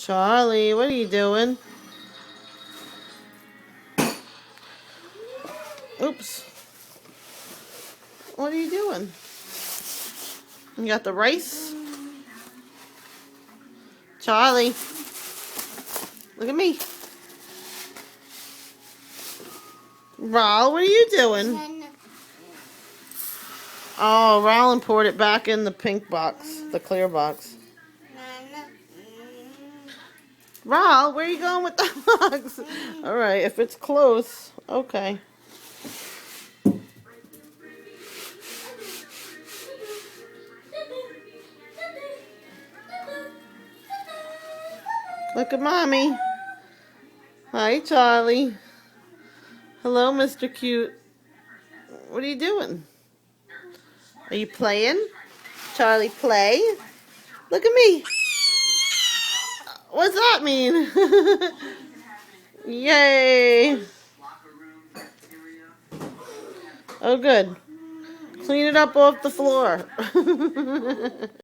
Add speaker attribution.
Speaker 1: Charlie, what are you doing? Oops. What are you doing? You got the rice? Charlie. Look at me. Raul, what are you doing? Oh, Rollin poured it back in the pink box, the clear box. Raul, where are you going with the box? Alright, if it's close, okay. Look at Mommy. Hi, Charlie. Hello, Mr. Cute. What are you doing? Are you playing? Charlie, play? Look at me. What's that mean? Yay. Oh, good. Clean it up off the floor.